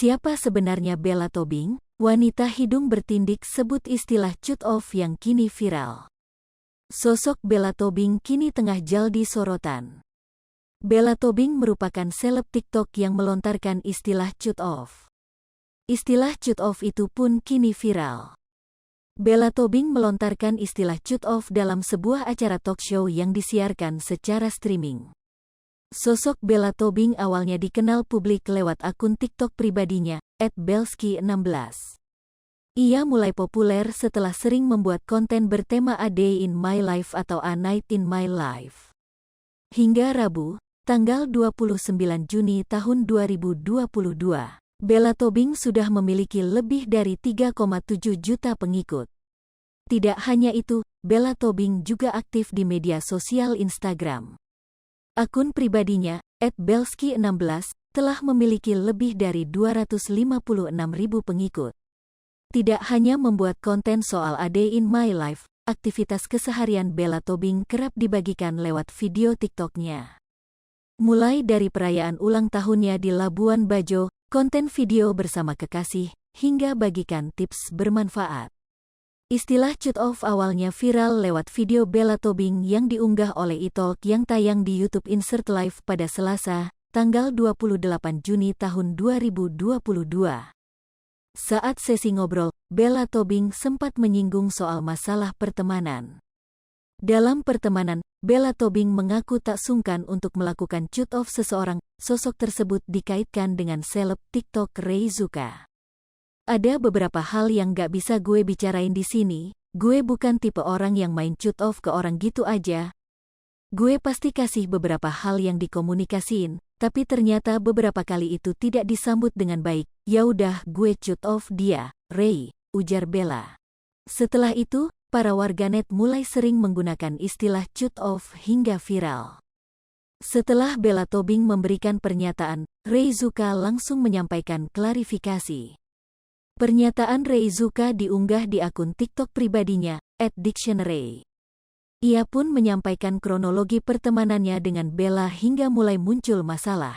Siapa sebenarnya Bella Tobing? Wanita hidung bertindik sebut istilah cut off yang kini viral. Sosok Bella Tobing kini tengah jaldi sorotan. Bella Tobing merupakan seleb TikTok yang melontarkan istilah cut off. Istilah cut off itu pun kini viral. Bella Tobing melontarkan istilah cut off dalam sebuah acara talk show yang disiarkan secara streaming. Sosok Bella Tobing awalnya dikenal publik lewat akun TikTok pribadinya, @belski16. Ia mulai populer setelah sering membuat konten bertema A Day in My Life atau A Night in My Life. Hingga Rabu, tanggal 29 Juni tahun 2022, Bella Tobing sudah memiliki lebih dari 3,7 juta pengikut. Tidak hanya itu, Bella Tobing juga aktif di media sosial Instagram. Akun pribadinya, @belski16, telah memiliki lebih dari 256.000 pengikut. Tidak hanya membuat konten soal A Day in My Life, aktivitas keseharian Bella Tobing kerap dibagikan lewat video TikToknya. Mulai dari perayaan ulang tahunnya di Labuan Bajo, konten video bersama kekasih, hingga bagikan tips bermanfaat. Istilah cut off awalnya viral lewat video Bella Tobing yang diunggah oleh iTalk yang tayang di YouTube Insert Live pada Selasa, tanggal 28 Juni tahun 2022. Saat sesi ngobrol, Bella Tobing sempat menyinggung soal masalah pertemanan. Dalam pertemanan, Bella Tobing mengaku tak sungkan untuk melakukan cut off seseorang. Sosok tersebut dikaitkan dengan seleb TikTok Rey Zuka. Ada beberapa hal yang gak bisa gue bicarain di sini. Gue bukan tipe orang yang main cut off ke orang gitu aja. Gue pasti kasih beberapa hal yang dikomunikasiin, tapi ternyata beberapa kali itu tidak disambut dengan baik. Ya udah, gue cut off dia, Rey, ujar Bella. Setelah itu, para warganet mulai sering menggunakan istilah cut off hingga viral. Setelah Bella Tobing memberikan pernyataan, Rey Zuka langsung menyampaikan klarifikasi. Pernyataan Rey Zuka diunggah di akun TikTok pribadinya, @dictionary. Ia pun menyampaikan kronologi pertemanannya dengan Bella hingga mulai muncul masalah.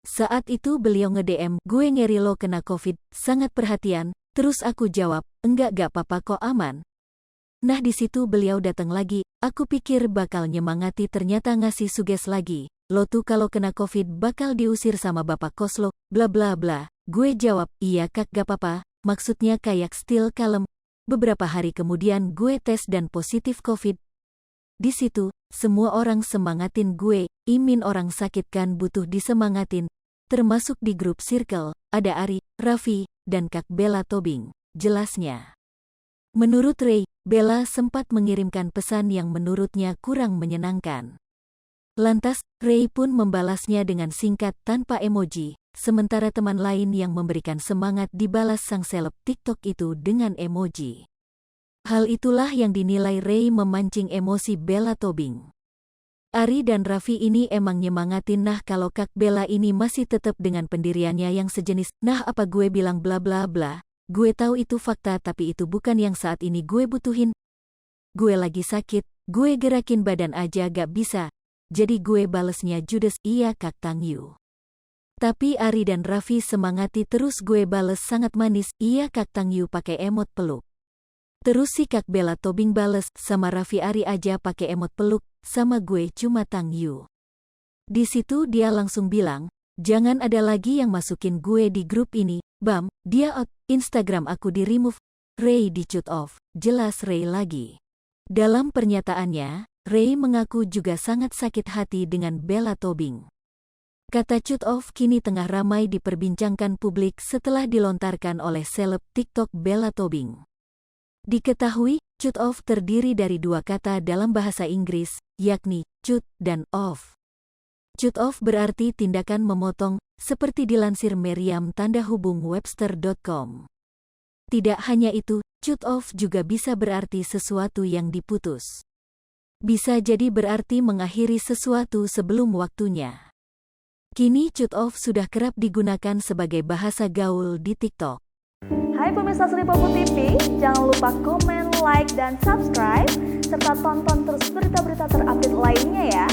Saat itu beliau nge-DM, "Gue ngeri lo kena COVID, sangat perhatian." Terus aku jawab, "Enggak, gak apa-apa kok, aman." Nah di situ beliau datang lagi, "Aku pikir bakal nyemangati, ternyata ngasih suges lagi. Lo tuh kalau kena COVID bakal diusir sama bapak kos lo, bla bla bla." Gue jawab, "Iya kak, gak apa-apa, maksudnya kayak still kalem." Beberapa hari kemudian gue tes dan positif COVID. Di situ, semua orang semangatin gue, imin orang sakit kan butuh disemangatin. Termasuk di grup circle, ada Ari, Raffi, dan Kak Bella Tobing, jelasnya. Menurut Rey, Bella sempat mengirimkan pesan yang menurutnya kurang menyenangkan. Lantas, Rey pun membalasnya dengan singkat tanpa emoji, sementara teman lain yang memberikan semangat dibalas sang seleb TikTok itu dengan emoji. Hal itulah yang dinilai Rey memancing emosi Bella Tobing. Ari dan Raffi ini emang nyemangatin, nah kalau Kak Bella ini masih tetap dengan pendiriannya yang sejenis, "Nah apa gue bilang bla bla bla, gue tahu itu fakta tapi itu bukan yang saat ini gue butuhin. Gue lagi sakit, gue gerakin badan aja gak bisa." Jadi gue balesnya judes, "Iya Kak Tangyu." Tapi Ari dan Raffi semangati terus, gue bales sangat manis, "Iya Kak Tangyu," pakai emot peluk. Terus si Kak Bella Tobing bales, "Sama Raffi Ari aja pakai emot peluk, sama gue cuma Tangyu." Di situ dia langsung bilang, "Jangan ada lagi yang masukin gue di grup ini, bam, dia out, Instagram aku di remove, Rey di cut off," jelas Rey lagi. Dalam pernyataannya, Rey mengaku juga sangat sakit hati dengan Bella Tobing. Kata cut off kini tengah ramai diperbincangkan publik setelah dilontarkan oleh seleb TikTok Bella Tobing. Diketahui, cut off terdiri dari dua kata dalam bahasa Inggris, yakni cut dan off. Cut off berarti tindakan memotong, seperti dilansir Merriam tanda hubung Webster.com. Tidak hanya itu, cut off juga bisa berarti sesuatu yang diputus. Bisa jadi berarti mengakhiri sesuatu sebelum waktunya. Kini cut off sudah kerap digunakan sebagai bahasa gaul di TikTok. Hai pemirsa Sripopo TV, jangan lupa komen, like, dan subscribe, serta tonton terus berita-berita terupdate lainnya ya.